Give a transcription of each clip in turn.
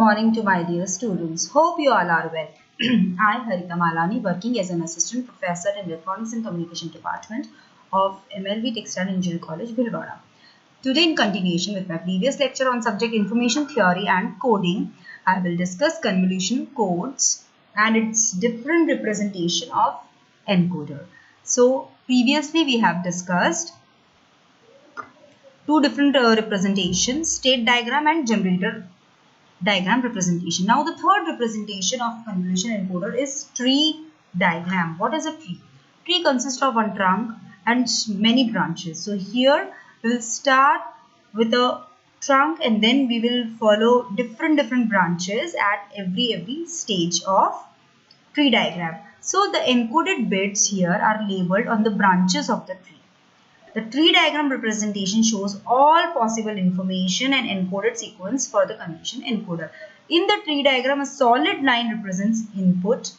morning to my dear students. Hope you all are well. I, Harita Malani, working as an assistant professor in Electronics and Communication Department of MLV Textile Engineering College, Bhilwara. Today, in continuation with my previous lecture on subject information theory and coding, I will discuss convolution codes and its different representation of encoder. So, previously we have discussed two different representations, state diagram and generator diagram representation. Now the third representation of convolution encoder is tree diagram. What is a tree? Tree consists of one trunk and many branches. So here we will start with a trunk and then we will follow different branches at every stage of tree diagram. So the encoded bits here are labeled on the branches of the tree. The tree diagram representation shows all possible information and encoded sequence for the convolution encoder. In the tree diagram, a solid line represents input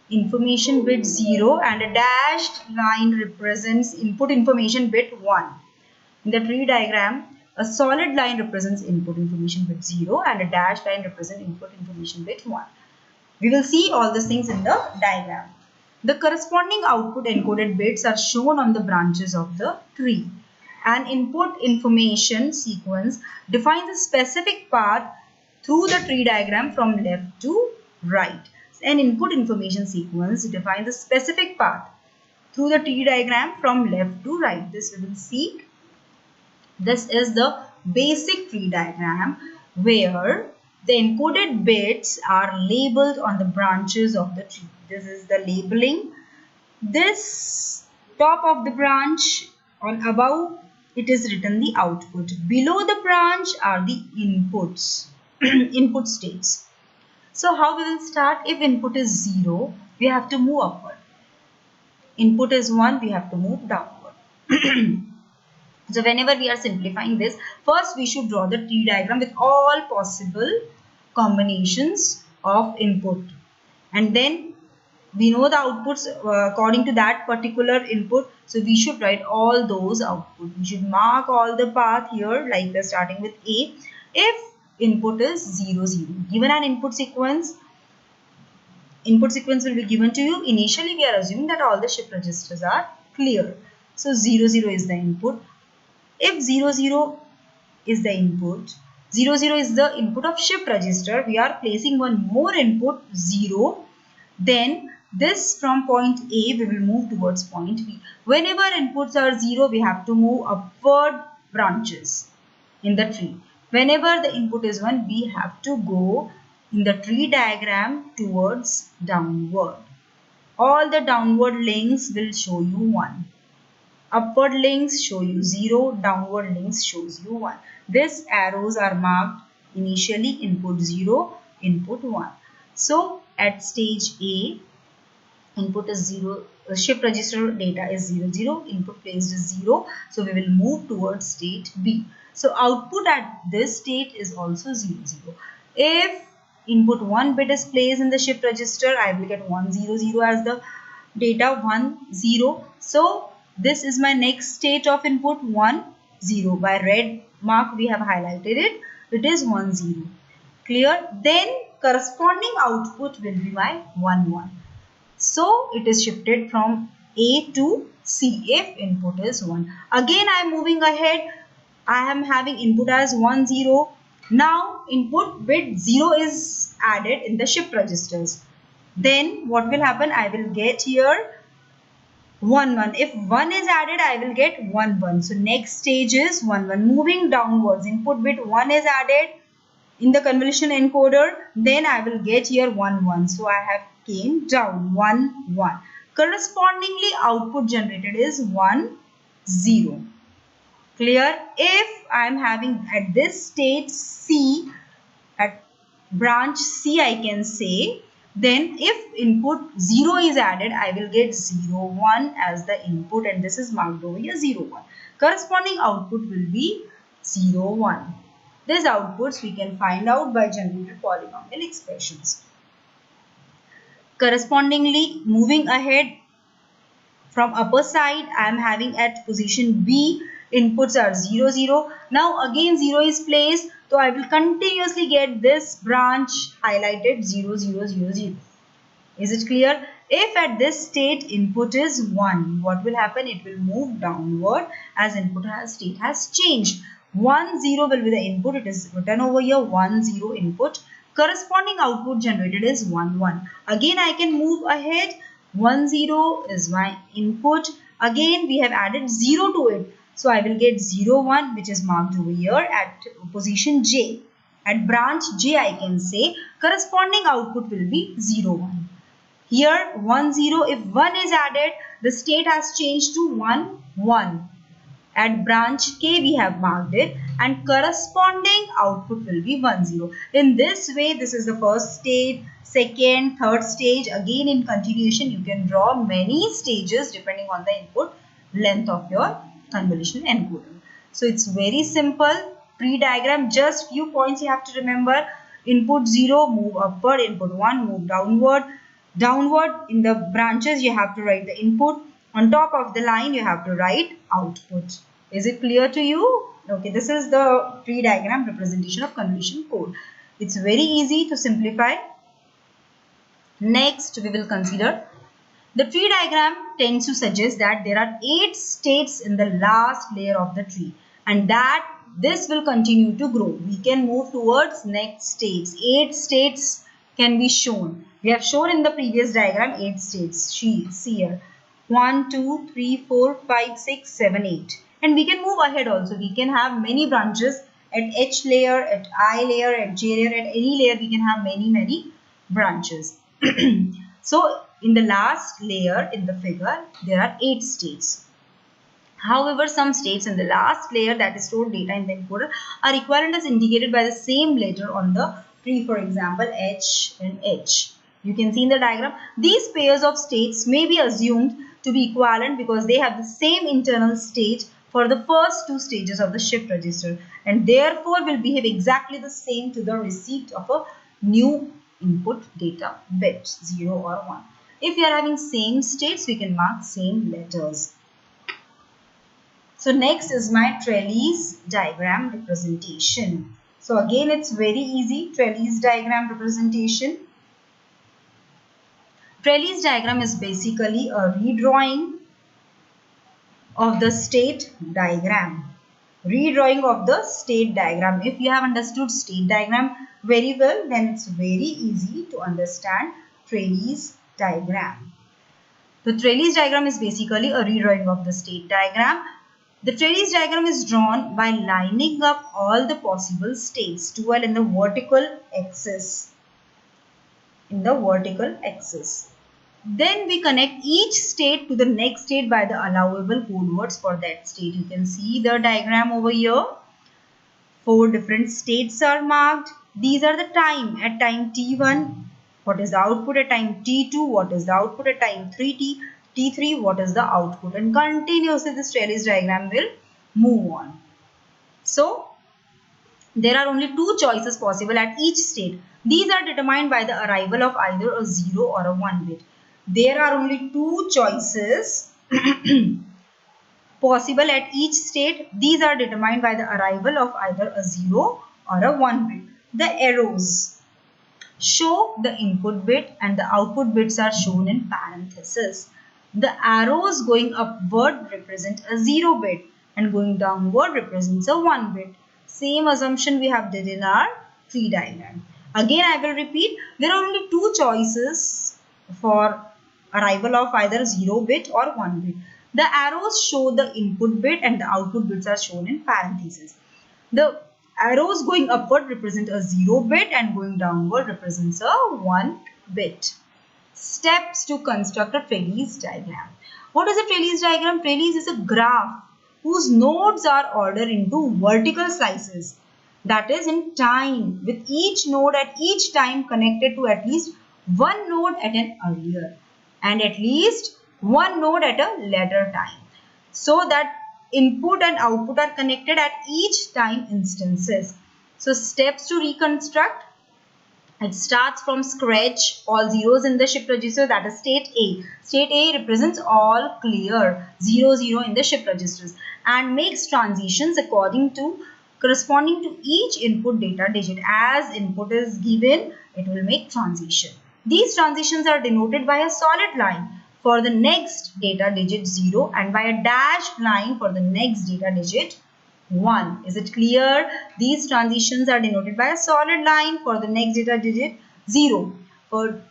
information bit 0 and a dashed line represents input information bit 1. In the tree diagram, a solid line represents input information bit 0 and a dashed line represents input information bit 1. We will see all these things in the diagram. The corresponding output encoded bits are shown on the branches of the tree. An input information sequence defines a specific path through the tree diagram from left to right. An input information sequence defines a specific path through the tree diagram from left to right. This we will see. This is the basic tree diagram where the encoded bits are labeled on the branches of the tree. This is the labeling. This top of the branch, on above it is written the output. Below the branch are the inputs, input states. So how we will start? If input is 0, we have to move upward. Input is 1, we have to move downward. So whenever we are simplifying this, first we should draw the tree diagram with all possible combinations of input. And then we know the outputs according to that particular input. So we should write all those outputs. We should mark all the path here, like we're starting with A. If input is 0, 0. Given an input sequence will be given to you. Initially we are assuming that all the shift registers are clear. So 0, 0 is the input. If 0, 0 is the input, 0, 0 is the input of shift register, we are placing one more input 0. Then this from point A we will move towards point B. Whenever inputs are 0, we have to move upward branches in the tree. Whenever the input is 1, we have to go in the tree diagram towards downward. All the downward links will show you 1. Upward links show you 0, downward links shows you 1. These arrows are marked initially input 0, input 1. So at stage A, input is 0, shift register data is 0, 0, input placed is 0. So we will move towards state B. So output at this state is also 0, 0. If input 1 bit is placed in the shift register, I will get 1, 0, 0 as the data 1, 0. So this is my next state of input 1, 0. By red mark we have highlighted it. It is 1, 0. Clear? Then corresponding output will be my 1, 1. So it is shifted from A to C if input is 1. Again I am moving ahead. I am having input as 1, 0. Now input bit 0 is added in the shift registers. Then what will happen? I will get here 1, 1. If 1 is added, I will get 1, 1. So next stage is 1, 1. Moving downwards, input bit 1 is added in the convolution encoder. Then I will get here 1, 1. So I have came down 1, 1. Correspondingly, output generated is 1, 0. Clear? If I am having at this stage C, at branch C I can say, then if input 0 is added, I will get 0, 1 as the input and this is marked over here 0, 1. Corresponding output will be 0, 1. These outputs we can find out by generated polynomial expressions. Correspondingly, moving ahead from upper side, I am having at position B, inputs are 0, 0. Now again 0 is placed. So I will continuously get this branch highlighted 0, 0, 0, 0. Is it clear? If at this state input is 1, what will happen? It will move downward as state has changed. 1, 0 will be the input. It is written over here 1, 0 input. Corresponding output generated is 1, 1. Again I can move ahead. 1, 0 is my input. Again we have added 0 to it. So I will get 0, 1 which is marked over here at position J. At branch J I can say corresponding output will be 0, 1. Here 1, 0, if 1 is added, the state has changed to 1, 1. At branch K we have marked it and corresponding output will be 1, 0. In this way, this is the first stage, second, third stage. Again in continuation, you can draw many stages depending on the input length of your convolutional encoder. So it's very simple. Pre-diagram, just few points you have to remember. Input 0, move upward. Input 1, move downward. Downward in the branches you have to write the input. On top of the line you have to write output. Is it clear to you? Okay, this is the tree diagram representation of convolution code. It's very easy to simplify. Next we will consider the tree diagram tends to suggest that there are 8 states in the last layer of the tree and that this will continue to grow. We can move towards next states. 8 states can be shown. We have shown in the previous diagram 8 states. See here. 1, 2, 3, 4, 5, 6, 7, 8. And we can move ahead also. We can have many branches at H layer, at I layer, at J layer, at any layer we can have many branches. So in the last layer in the figure, there are 8 states. However, some states in the last layer that is stored data in the encoder are equivalent as indicated by the same letter on the tree, for example, H and H. You can see in the diagram, these pairs of states may be assumed to be equivalent because they have the same internal state for the first 2 stages of the shift register and therefore will behave exactly the same to the receipt of a new input data bit 0 or 1. If you are having same states, we can mark same letters. So next is my trellis diagram representation. So again it's very easy, trellis diagram representation. Trellis diagram is basically a redrawing of the state diagram. Redrawing of the state diagram. If you have understood state diagram very well, then it's very easy to understand trellis diagram. The trellis diagram is basically a redrawing of the state diagram. The trellis diagram is drawn by lining up all the possible states 12 in the vertical axis. Then we connect each state to the next state by the allowable code words for that state. You can see the diagram over here. 4 different states are marked. These are the time. At time t1, what is the output? At time t2, what is the output? At time t3, what is the output? And continuously this trellis diagram will move on. So, there are only 2 choices possible at each state. These are determined by the arrival of either a 0 or a 1 bit. There are only 2 choices possible at each state. These are determined by the arrival of either a 0 or a 1 bit. The arrows show the input bit and the output bits are shown in parentheses. The arrows going upward represent a 0 bit and going downward represents a 1 bit. Same assumption we have did in our tree diagram. Again I will repeat, there are only 2 choices for arrival of either 0 bit or 1 bit. The arrows show the input bit and the output bits are shown in parentheses. The arrows going upward represent a 0 bit and going downward represents a 1 bit. Steps to construct a trellis diagram. What is a trellis diagram? Trellis is a graph whose nodes are ordered into vertical slices. That is in time, with each node at each time connected to at least one node at an earlier and at least one node at a later time. So that input and output are connected at each time instances. So steps to reconstruct. It starts from scratch, all zeros in the shift register, that is state A. State A represents all clear, 0, 0 in the shift registers and makes transitions according to corresponding to each input data digit. As input is given, it will make transition. These transitions are denoted by a solid line for the next data digit 0 and by a dashed line for the next data digit 1. Is it clear? These transitions are denoted by a solid line for the next data digit 0. For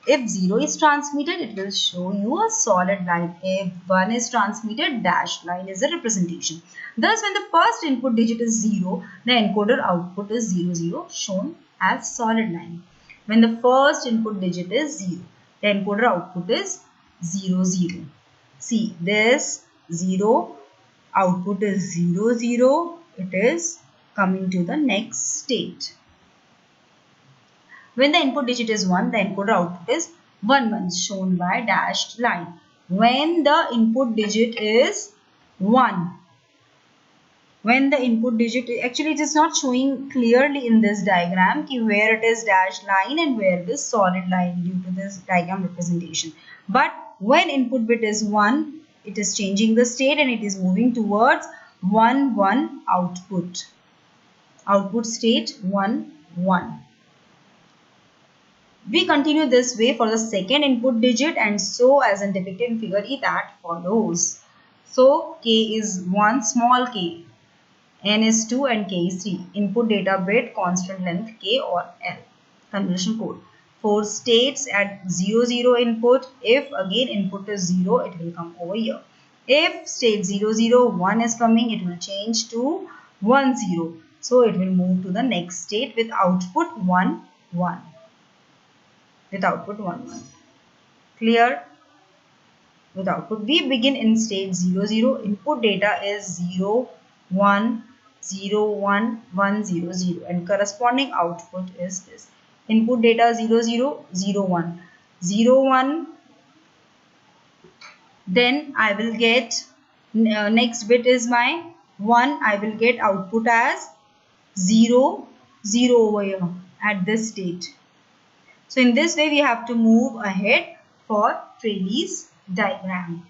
if 0 is transmitted, it will show you a solid line. If 1 is transmitted, dashed line is a representation. Thus, when the first input digit is 0, the encoder output is 0, 0, shown as solid line. When the first input digit is 0, the encoder output is 0, 0. See, this 0 output is 0, 0. It is coming to the next state. When the input digit is 1, the encoder output is 1, 1, shown by dashed line. When the input digit is 1, when the input digit, actually it is not showing clearly in this diagram where it is dashed line and where it is solid line due to this diagram representation. But when input bit is 1, it is changing the state and it is moving towards 1, 1 output. Output state 1, 1. We continue this way for the second input digit, and so as in depicted in figure E, that follows. So K is 1, small k, N is 2 and K is 3. Input data bit, constant length K or L. Conversion code. For states at 0, 0 input, if again input is 0, it will come over here. If state 0, 0, 1 is coming, it will change to 1, 0. So it will move to the next state with output 1, 1. With output 1, 1. Clear? With output, we begin in state 0, 0. Input data is 0, 1, 0, 1, 1, 0, 0. And corresponding output is this. Input data 0, 0, 0, 1. 0, 1. Then I will get, next bit is my 1. I will get output as 0, 0 over here at this state. So in this way we have to move ahead for Rayleigh's diagram.